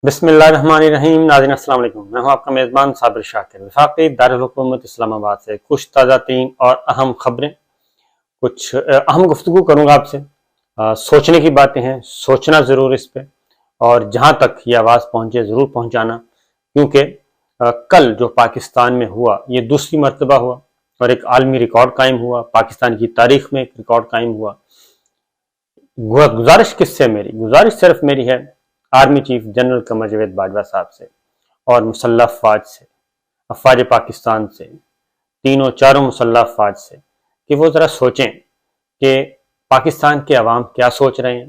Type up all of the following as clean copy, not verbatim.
بسم اللہ الرحمن الرحیم۔ ناظرین السلام علیکم، میں ہوں آپ کا میزبان صابر شاکر، وفاقی دارالحکومت اسلام آباد سے کچھ تازہ ترین اور اہم خبریں، کچھ اہم گفتگو کروں گا آپ سے۔ سوچنے کی باتیں ہیں، سوچنا ضرور اس پہ، اور جہاں تک یہ آواز پہنچے ضرور پہنچانا، کیونکہ کل جو پاکستان میں ہوا یہ دوسری مرتبہ ہوا اور ایک عالمی ریکارڈ قائم ہوا، پاکستان کی تاریخ میں ایک ریکارڈ قائم ہوا۔ گزارش صرف میری ہے army chief general Qamar Javed Bajwa صاحب سے اور مسلح افواج سے، افواج پاکستان سے، تینوں چاروں مسلح افواج سے، کہ وہ ذرا سوچیں کہ پاکستان کے عوام کیا سوچ رہے ہیں،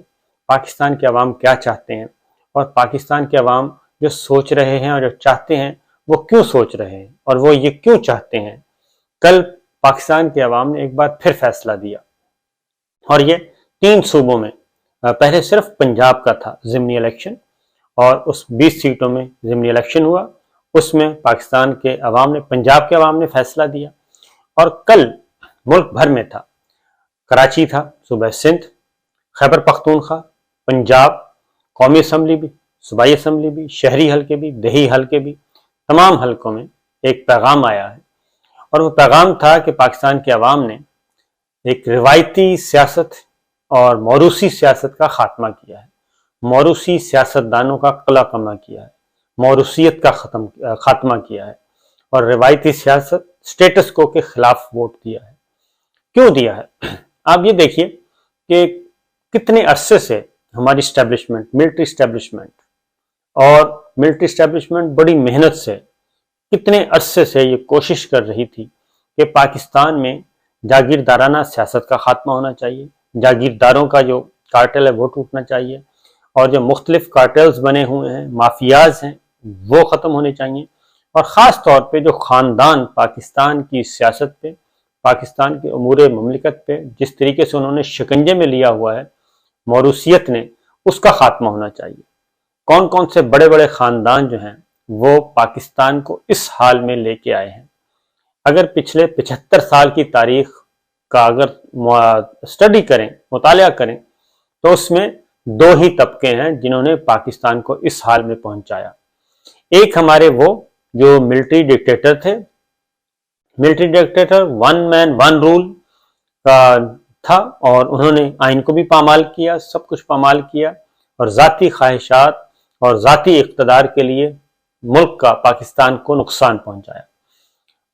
پاکستان کے عوام کیا چاہتے ہیں، اور پاکستان کے عوام جو سوچ رہے ہیں اور جو چاہتے ہیں وہ کیوں سوچ رہے ہیں اور وہ یہ کیوں چاہتے ہیں۔ کل پاکستان کے عوام نے ایک بار پھر فیصلہ دیا، اور یہ 3 صوبوں میں، پہلے صرف پنجاب کا تھا ضمنی الیکشن، اور اس 20 سیٹوں میں ضمنی الیکشن ہوا، اس میں پاکستان کے عوام نے، پنجاب کے عوام نے فیصلہ دیا۔ اور کل ملک بھر میں تھا، کراچی تھا، صوبہ سندھ، خیبر پختونخوا، پنجاب، قومی اسمبلی بھی، صوبائی اسمبلی بھی، شہری حلقے بھی، دیہی حلقے بھی، تمام حلقوں میں ایک پیغام آیا ہے، اور وہ پیغام تھا کہ پاکستان کے عوام نے ایک روایتی سیاست اور موروثی سیاست کا خاتمہ کیا ہے، موروثی سیاستدانوں کا قلع کما کیا ہے، موروثیت کا خاتمہ کیا ہے، اور روایتی سیاست سٹیٹس کو کے خلاف ووٹ دیا ہے۔ کیوں دیا ہے؟ آپ یہ دیکھیے کہ کتنے عرصے سے ہماری اسٹیبلشمنٹ، ملٹری اسٹیبلشمنٹ، اور ملٹری اسٹیبلشمنٹ بڑی محنت سے کتنے عرصے سے یہ کوشش کر رہی تھی کہ پاکستان میں جاگیردارانہ سیاست کا خاتمہ ہونا چاہیے، جاگیرداروں کا جو کارٹل ہے وہ ٹوٹنا چاہیے، اور جو مختلف کارٹلز بنے ہوئے ہیں، مافیاز ہیں، وہ ختم ہونے چاہیے، اور خاص طور پہ جو خاندان پاکستان کی سیاست پہ، پاکستان کے امور مملکت پہ جس طریقے سے انہوں نے شکنجے میں لیا ہوا ہے موروثیت نے، اس کا خاتمہ ہونا چاہیے۔ کون کون سے بڑے بڑے خاندان جو ہیں وہ پاکستان کو اس حال میں لے کے آئے ہیں؟ اگر پچھلے 75 سال کی تاریخ کا اگر اسٹڈی کریں، مطالعہ کریں، تو اس میں 2 ہی طبقے ہیں جنہوں نے پاکستان کو اس حال میں پہنچایا۔ ایک ہمارے وہ جو ملٹری ڈکٹیٹر تھے، ملٹری ڈکٹیٹر 1 مین 1 رول کا تھا، اور انہوں نے آئین کو بھی پامال کیا، سب کچھ پامال کیا، اور ذاتی خواہشات اور ذاتی اقتدار کے لیے ملک کا، پاکستان کو نقصان پہنچایا۔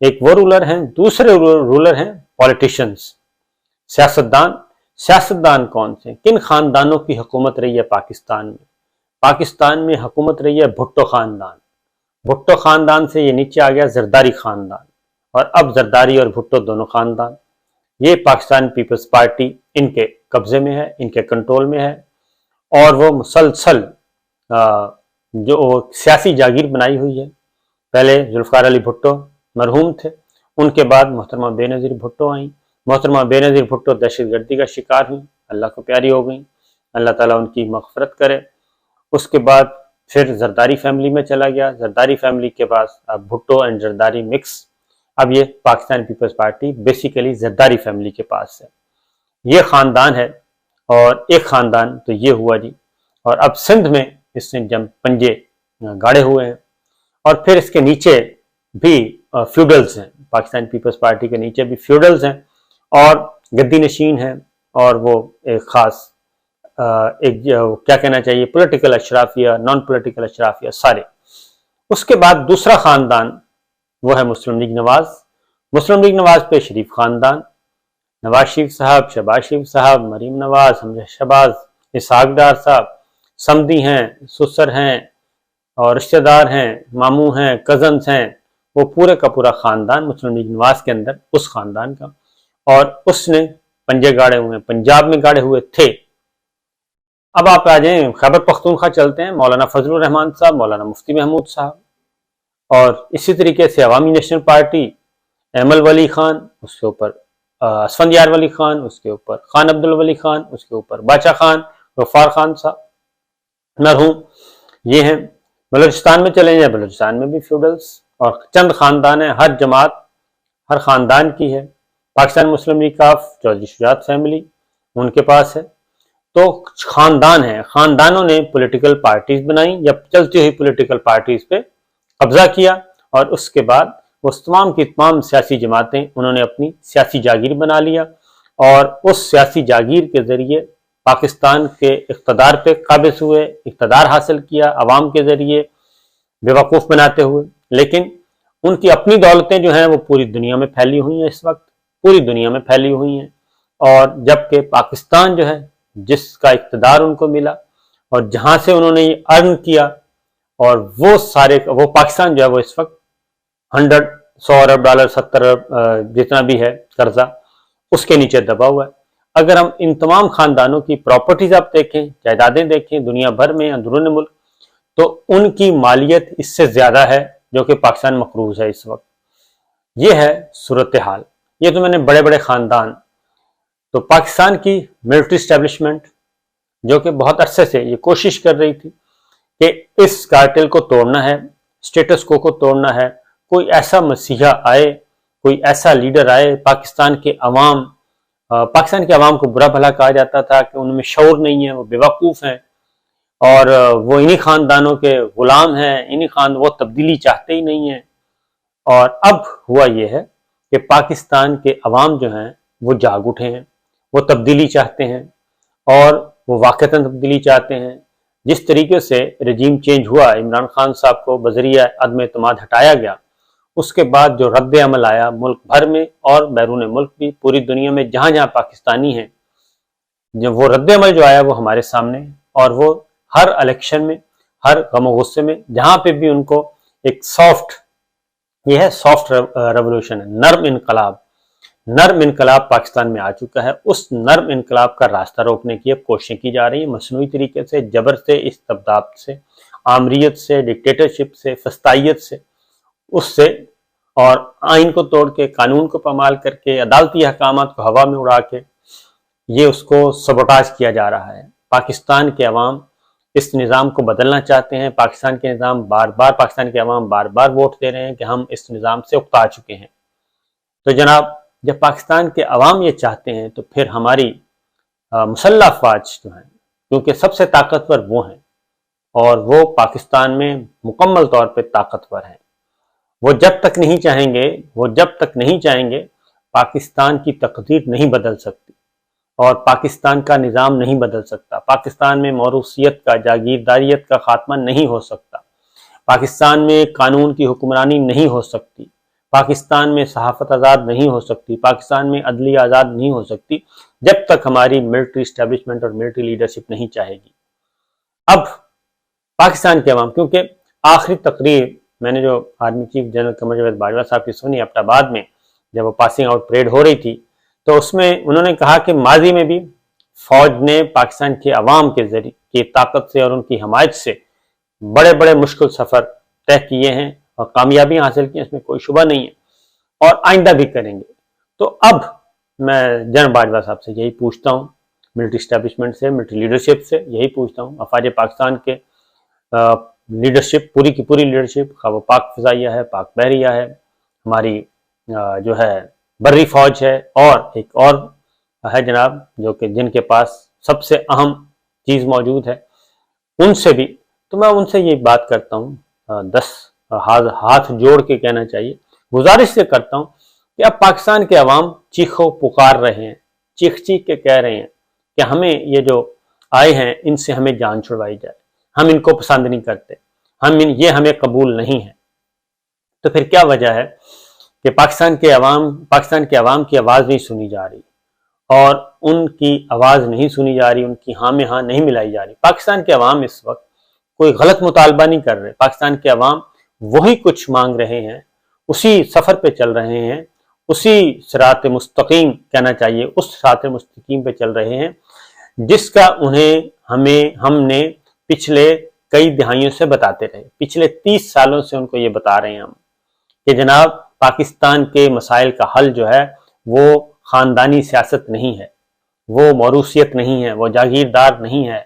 ایک وہ رولر ہیں، دوسرے رولر ہیں پولیٹیشنز، سیاستدان۔ سیاستدان کون سے، کن خاندانوں کی حکومت رہی ہے پاکستان میں؟ پاکستان میں حکومت رہی ہے بھٹو خاندان، بھٹو خاندان سے یہ نیچے آ گیا زرداری خاندان، اور اب زرداری اور بھٹو دونوں خاندان، یہ پاکستان پیپلز پارٹی ان کے قبضے میں ہے، ان کے کنٹرول میں ہے، اور وہ مسلسل جو سیاسی جاگیر بنائی ہوئی ہے۔ پہلے ذوالفقار علی بھٹو مرحوم تھے، ان کے بعد محترمہ بے نظیر بھٹو آئیں، محترمہ بے نظیر بھٹو دہشت گردی کا شکار ہوئیں، اللہ کو پیاری ہو گئیں، اللہ تعالیٰ ان کی مغفرت کرے۔ اس کے بعد پھر زرداری فیملی میں چلا گیا، زرداری فیملی کے پاس اب بھٹو اینڈ زرداری مکس، اب یہ پاکستان پیپلز پارٹی بیسیکلی زرداری فیملی کے پاس ہے، یہ خاندان ہے۔ اور ایک خاندان تو یہ ہوا جی، اور اب سندھ میں اس نے جب پنجے گاڑے ہوئے ہیں، اور پھر اس کے نیچے بھی فیوڈلز ہیں، پاکستان پیپلز پارٹی کے نیچے بھی فیوڈلز ہیں، اور گدی نشین ہیں، اور وہ ایک خاص ایک کیا کہنا چاہیے، پولیٹیکل اشرافیہ، نان پولیٹیکل اشرافیہ سارے۔ اس کے بعد دوسرا خاندان وہ ہے مسلم لیگ نواز، مسلم لیگ نواز پہ شریف خاندان، نواز شریف صاحب، شہباز شریف صاحب، مریم نواز، حمزہ شہباز، اسحاق ڈار صاحب، سمدی ہیں، سسر ہیں، اور رشتہ دار ہیں، ماموں ہیں، کزنز ہیں، وہ پورے کا پورا خاندان مسلم لیگ نواز کے اندر اس خاندان کا، اور اس نے پنجے گاڑے ہوئے ہیں، پنجاب میں گاڑے ہوئے تھے۔ اب آپ آ جائیں خیبر پختونخوا چلتے ہیں، مولانا فضل الرحمان صاحب، مولانا مفتی محمود صاحب، اور اسی طریقے سے عوامی نیشنل پارٹی، ایمل ولی خان، اس کے اوپر اسفندیار ولی خان، اس کے اوپر خان عبدالولی خان، اس کے اوپر باچا خان، غفار خان صاحب مرحوم، یہ ہیں۔ بلوچستان میں چلیں جائیں، بلوچستان میں بھی فیوڈلز اور چند خاندان ہیں، ہر جماعت ہر خاندان کی ہے۔ پاکستان مسلم لیگ کاف چودھری شجاعت فیملی ان کے پاس ہے۔ تو خاندان ہیں، خاندانوں نے پولیٹیکل پارٹیز بنائی یا چلتی ہوئی پولیٹیکل پارٹیز پہ قبضہ کیا، اور اس کے بعد وہ تمام کی تمام سیاسی جماعتیں انہوں نے اپنی سیاسی جاگیر بنا لیا، اور اس سیاسی جاگیر کے ذریعے پاکستان کے اقتدار پہ قابض ہوئے، اقتدار حاصل کیا عوام کے ذریعے بیوقوف بناتے ہوئے۔ لیکن ان کی اپنی دولتیں جو ہیں وہ پوری دنیا میں پھیلی ہوئی ہیں، اس وقت پوری دنیا میں پھیلی ہوئی ہیں، اور جبکہ پاکستان جو ہے جس کا اقتدار ان کو ملا اور جہاں سے انہوں نے یہ ارن کیا، اور وہ پاکستان جو ہے وہ اس وقت 100 ارب ڈالر 70 ارب جتنا بھی ہے قرضہ اس کے نیچے دبا ہوا ہے۔ اگر ہم ان تمام خاندانوں کی پراپرٹیز آپ دیکھیں، جائیدادیں دیکھیں دنیا بھر میں اندرون ملک، تو ان کی مالیت اس سے زیادہ ہے جو کہ پاکستان مقروض ہے اس وقت۔ یہ ہے صورتحال۔ یہ تو میں نے بڑے بڑے خاندان۔ تو پاکستان کی ملٹری اسٹیبلشمنٹ جو کہ بہت عرصے سے یہ کوشش کر رہی تھی کہ اس کارٹل کو توڑنا ہے، اسٹیٹس کو توڑنا ہے، کوئی ایسا مسیحا آئے، کوئی ایسا لیڈر آئے، پاکستان کے عوام کو برا بھلا کہا جاتا تھا کہ ان میں شعور نہیں ہے، وہ بیوقوف ہیں، اور وہ انہی خاندانوں کے غلام ہیں، وہ تبدیلی چاہتے ہی نہیں ہیں۔ اور اب ہوا یہ ہے کہ پاکستان کے عوام جو ہیں وہ جاگ اٹھے ہیں، وہ تبدیلی چاہتے ہیں، اور وہ واقعتاً تبدیلی چاہتے ہیں۔ جس طریقے سے رجیم چینج ہوا، عمران خان صاحب کو بذریعہ عدم اعتماد ہٹایا گیا، اس کے بعد جو رد عمل آیا ملک بھر میں اور بیرون ملک بھی، پوری دنیا میں جہاں جہاں پاکستانی ہیں، جو وہ رد عمل جو آیا وہ ہمارے سامنے ہے، اور وہ ہر الیکشن میں، ہر غم و غصے میں، جہاں پہ بھی ان کو ایک سافٹ ریولوشن ہے، نرم انقلاب پاکستان میں آ چکا ہے۔ اس نرم انقلاب کا راستہ روکنے کی اب کوششیں کی جا رہی ہیں، مصنوعی طریقے سے، جبر سے، استبداد سے، آمریت سے، ڈکٹیٹرشپ سے، فسطائیت سے، اس سے، اور آئین کو توڑ کے، قانون کو پامال کر کے، عدالتی احکامات کو ہوا میں اڑا کے یہ اس کو سبوٹاج کیا جا رہا ہے۔ پاکستان کے عوام اس نظام کو بدلنا چاہتے ہیں، پاکستان کے عوام بار بار ووٹ دے رہے ہیں کہ ہم اس نظام سے اکتا چکے ہیں۔ تو جناب، جب پاکستان کے عوام یہ چاہتے ہیں تو پھر ہماری مسلح افواج جو ہیں، کیونکہ سب سے طاقتور وہ ہیں اور وہ پاکستان میں مکمل طور پہ طاقتور ہیں، وہ جب تک نہیں چاہیں گے پاکستان کی تقدیر نہیں بدل سکتی، اور پاکستان کا نظام نہیں بدل سکتا، پاکستان میں موروثیت کا، جاگیرداریت کا خاتمہ نہیں ہو سکتا، پاکستان میں قانون کی حکمرانی نہیں ہو سکتی، پاکستان میں صحافت آزاد نہیں ہو سکتی، پاکستان میں عدلیہ آزاد نہیں ہو سکتی، جب تک ہماری ملٹری اسٹیبلشمنٹ اور ملٹری لیڈرشپ نہیں چاہے گی۔ اب پاکستان کے عوام، کیونکہ آخری تقریر میں نے جو army chief general Qamar Javed Bajwa صاحب کی سنی اپنا آباد میں، جب وہ پاسنگ آؤٹ پریڈ ہو رہی تھی، تو اس میں انہوں نے کہا کہ ماضی میں بھی فوج نے پاکستان کے عوام کے ذریعے کی طاقت سے اور ان کی حمایت سے بڑے بڑے مشکل سفر طے کیے ہیں اور کامیابیاں حاصل کی ہیں، اس میں کوئی شبہ نہیں ہے، اور آئندہ بھی کریں گے۔ تو اب میں جنرل باجوہ صاحب سے یہی پوچھتا ہوں، ملٹری اسٹیبلشمنٹ سے، ملٹری لیڈرشپ سے یہی پوچھتا ہوں، افواج پاکستان کے لیڈرشپ، پوری کی پوری لیڈرشپ، خواہ وہ پاک فضائیہ ہے، پاک بحریہ ہے، ہماری جو ہے بری فوج ہے، اور ایک اور ہے جناب جو کہ جن کے پاس سب سے اہم چیز موجود ہے، ان سے بھی، تو میں ان سے یہ بات کرتا ہوں، 10 ہاتھ جوڑ کے کہنا چاہیے، گزارش سے کرتا ہوں کہ اب پاکستان کے عوام چیخو پکار رہے ہیں، چیخ کے کہہ رہے ہیں کہ ہمیں یہ جو آئے ہیں ان سے ہمیں جان چھڑوائی جائے، ہم ان کو پسند نہیں کرتے، یہ ہمیں قبول نہیں ہے۔ تو پھر کیا وجہ ہے کہ پاکستان کے عوام کی آواز نہیں سنی جا رہی، اور ان کی آواز نہیں سنی جا رہی، ان کی ہاں میں ہاں نہیں ملائی جا رہی۔ پاکستان کے عوام اس وقت کوئی غلط مطالبہ نہیں کر رہے، پاکستان کے عوام وہی کچھ مانگ رہے ہیں، اسی سفر پہ چل رہے ہیں، اسی صراط مستقیم کہنا چاہیے، اس صراط مستقیم پہ چل رہے ہیں جس کا ہم نے پچھلے کئی دہائیوں سے بتاتے رہے، پچھلے 30 سالوں سے ان کو یہ بتا رہے ہیں ہم کہ جناب پاکستان کے مسائل کا حل جو ہے وہ خاندانی سیاست نہیں ہے، وہ موروثیت نہیں ہے، وہ جاگیردار نہیں ہے،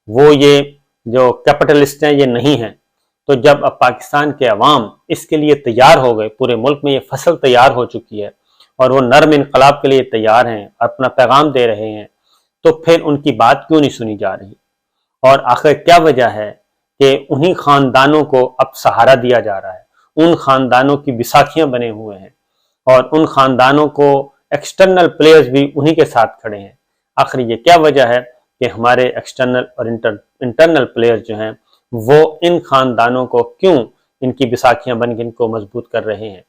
وہ یہ جو کیپٹلسٹ ہیں یہ نہیں ہیں۔ تو جب اب پاکستان کے عوام اس کے لیے تیار ہو گئے، پورے ملک میں یہ فصل تیار ہو چکی ہے اور وہ نرم انقلاب کے لیے تیار ہیں، اپنا پیغام دے رہے ہیں، تو پھر ان کی بات کیوں نہیں سنی جا رہی؟ اور آخر کیا وجہ ہے کہ انہی خاندانوں کو اب سہارا دیا جا رہا ہے، ان خاندانوں کی بیساکھیاں بنے ہوئے ہیں، اور ان خاندانوں کو ایکسٹرنل پلیئرز بھی انہی کے ساتھ کھڑے ہیں؟ آخر یہ کیا وجہ ہے کہ ہمارے ایکسٹرنل اور انٹرنل پلیئرز جو ہیں وہ ان خاندانوں کو کیوں ان کی بیساکھیاں بن کے ان کو مضبوط کر رہے ہیں؟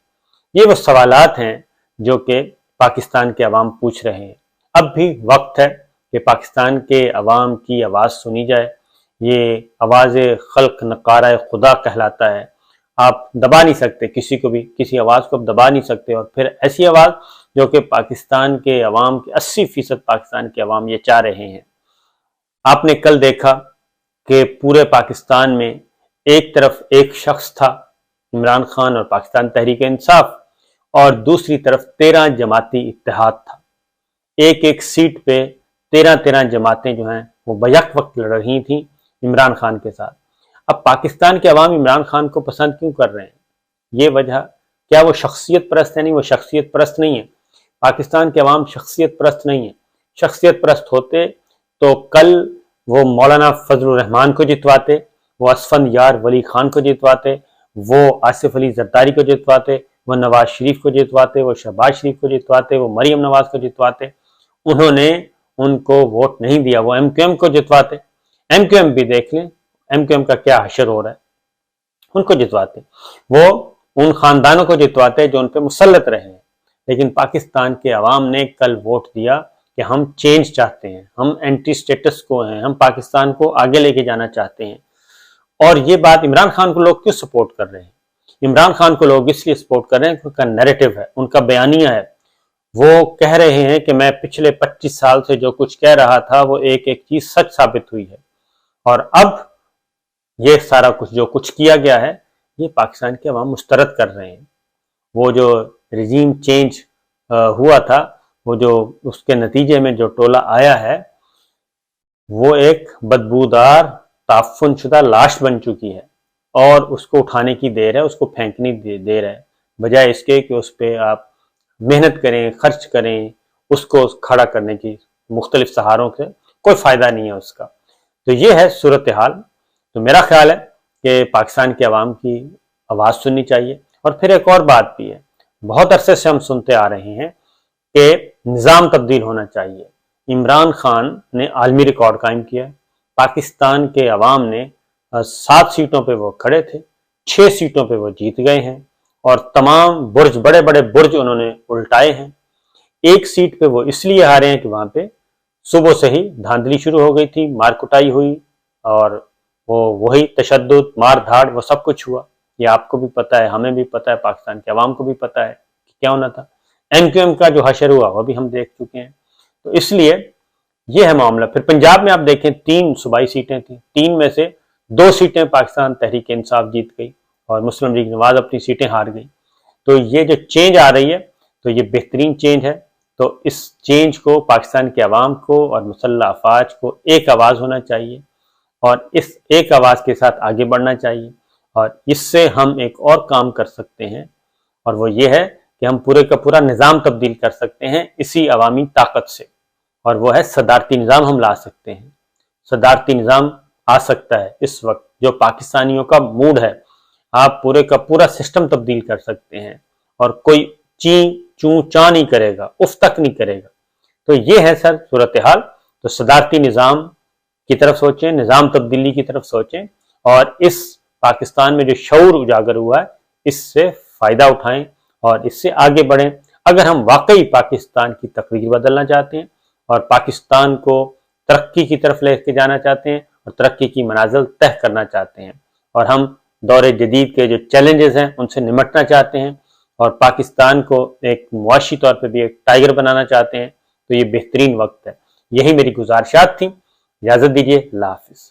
یہ وہ سوالات ہیں جو کہ پاکستان کے عوام پوچھ رہے ہیں۔ اب بھی وقت ہے کہ پاکستان کے عوام کی آواز سنی جائے۔ یہ آواز خلق نقارہ خدا کہلاتا ہے، آپ دبا نہیں سکتے کسی کو بھی، کسی آواز کو آپ دبا نہیں سکتے، اور پھر ایسی آواز جو کہ پاکستان کے عوام کے 80% پاکستان کے عوام یہ چاہ رہے ہیں۔ آپ نے کل دیکھا کہ پورے پاکستان میں ایک طرف ایک شخص تھا، عمران خان اور پاکستان تحریک انصاف، اور دوسری طرف 13 جماعتی اتحاد تھا۔ ایک ایک سیٹ پہ 13 جماعتیں جو ہیں وہ بیک وقت لڑ رہی تھیں عمران خان کے ساتھ۔ اب پاکستان کے عوام عمران خان کو پسند کیوں کر رہے ہیں؟ یہ وجہ کیا وہ شخصیت پرست ہے؟ نہیں، وہ شخصیت پرست نہیں ہے۔ پاکستان کے عوام شخصیت پرست نہیں ہے۔ شخصیت پرست ہوتے تو کل وہ مولانا فضل الرحمان کو جتواتے، وہ اسفند یار ولی خان کو جتواتے، وہ آصف علی زرداری کو جتواتے، وہ نواز شریف کو جتواتے، وہ شہباز شریف کو جتواتے، وہ مریم نواز کو جتواتے۔ انہوں نے ان کو ووٹ نہیں دیا، وہ ایم کیو ایم کو جتواتے۔ ایم کیو ایم بھی دیکھ لیں ایم کیو ایم کا کیا حشر ہو رہا ہے، ان کو جتواتے، وہ ان خاندانوں کو جتواتے جو ان پہ مسلط رہے ہیں۔ لیکن پاکستان کے عوام نے کل ووٹ دیا کہ ہم چینج چاہتے ہیں، ہم اینٹی اسٹیٹس کو ہیں، ہم پاکستان کو آگے لے کے جانا چاہتے ہیں۔ اور یہ بات عمران خان کو لوگ کیوں سپورٹ کر رہے ہیں؟ عمران خان کو لوگ اس لیے سپورٹ کر رہے ہیں کہ ان کا نیریٹو ہے، ان کا بیانیہ ہے۔ وہ کہہ رہے ہیں کہ میں پچھلے 25 سال سے جو کچھ کہہ رہا تھا وہ ایک ایک چیز سچ ثابت ہوئی ہے، اور اب یہ سارا کچھ جو کچھ کیا گیا ہے یہ پاکستان کے عوام مسترد کر رہے ہیں۔ وہ جو رجیم چینج ہوا تھا، وہ جو اس کے نتیجے میں جو ٹولہ آیا ہے، وہ ایک بدبودار تعفن شدہ لاش بن چکی ہے، اور اس کو اٹھانے کی دیر ہے، اس کو پھینکنے کی دیر ہے، بجائے اس کے کہ اس پہ آپ محنت کریں، خرچ کریں، اس کو کھڑا کرنے کی مختلف سہاروں سے کوئی فائدہ نہیں ہے اس کا۔ تو یہ ہے صورتحال۔ تو میرا خیال ہے کہ پاکستان کے عوام کی آواز سننی چاہیے۔ اور پھر ایک اور بات بھی ہے، بہت عرصے سے ہم سنتے آ رہے ہیں کہ نظام تبدیل ہونا چاہیے۔ عمران خان نے عالمی ریکارڈ قائم کیا ہے، پاکستان کے عوام نے 7 سیٹوں پہ وہ کھڑے تھے، 6 سیٹوں پہ وہ جیت گئے ہیں، اور تمام برج، بڑے بڑے برج انہوں نے الٹائے ہیں۔ ایک سیٹ پہ وہ اس لیے ہارے ہیں کہ وہاں پہ صبح سے ہی دھاندلی شروع ہو گئی تھی، مار کٹائی ہوئی، اور وہی تشدد، مار دھاڑ، وہ سب کچھ ہوا۔ یہ آپ کو بھی پتہ ہے، ہمیں بھی پتہ ہے، پاکستان کے عوام کو بھی پتہ ہے کہ کیا ہونا تھا۔ ایم کیو ایم کا جو حشر ہوا وہ بھی ہم دیکھ چکے ہیں۔ تو اس لیے یہ ہے معاملہ۔ پھر پنجاب میں آپ دیکھیں 3 صوبائی سیٹیں تھیں، 3 میں سے 2 سیٹیں پاکستان تحریک انصاف جیت گئی، اور مسلم لیگ نواز اپنی سیٹیں ہار گئی۔ تو یہ جو چینج آ رہی ہے تو یہ بہترین چینج ہے۔ تو اس چینج کو پاکستان کے عوام کو اور مسلح افواج کو ایک آواز ہونا چاہیے، اور اس ایک آواز کے ساتھ آگے بڑھنا چاہیے۔ اور اس سے ہم ایک اور کام کر سکتے ہیں، اور وہ یہ ہے کہ ہم پورے کا پورا نظام تبدیل کر سکتے ہیں اسی عوامی طاقت سے، اور وہ ہے صدارتی نظام ہم لا سکتے ہیں۔ صدارتی نظام آ سکتا ہے اس وقت، جو پاکستانیوں کا موڈ ہے، آپ پورے کا پورا سسٹم تبدیل کر سکتے ہیں، اور کوئی چوں چاں نہیں کرے گا، اف تک نہیں کرے گا۔ تو یہ ہے سر صورتحال۔ تو صدارتی نظام کی طرف سوچیں، نظام تبدیلی کی طرف سوچیں، اور اس پاکستان میں جو شعور اجاگر ہوا ہے اس سے فائدہ اٹھائیں اور اس سے آگے بڑھیں۔ اگر ہم واقعی پاکستان کی تقریر بدلنا چاہتے ہیں اور پاکستان کو ترقی کی طرف لے کے جانا چاہتے ہیں اور ترقی کی منازل طے کرنا چاہتے ہیں، اور ہم دور جدید کے جو چیلنجز ہیں ان سے نمٹنا چاہتے ہیں، اور پاکستان کو ایک معاشی طور پہ بھی ایک ٹائگر بنانا چاہتے ہیں، تو یہ بہترین وقت ہے۔ یہی میری گزارشات تھیں۔ اجازت دیجیے، اللہ حافظ۔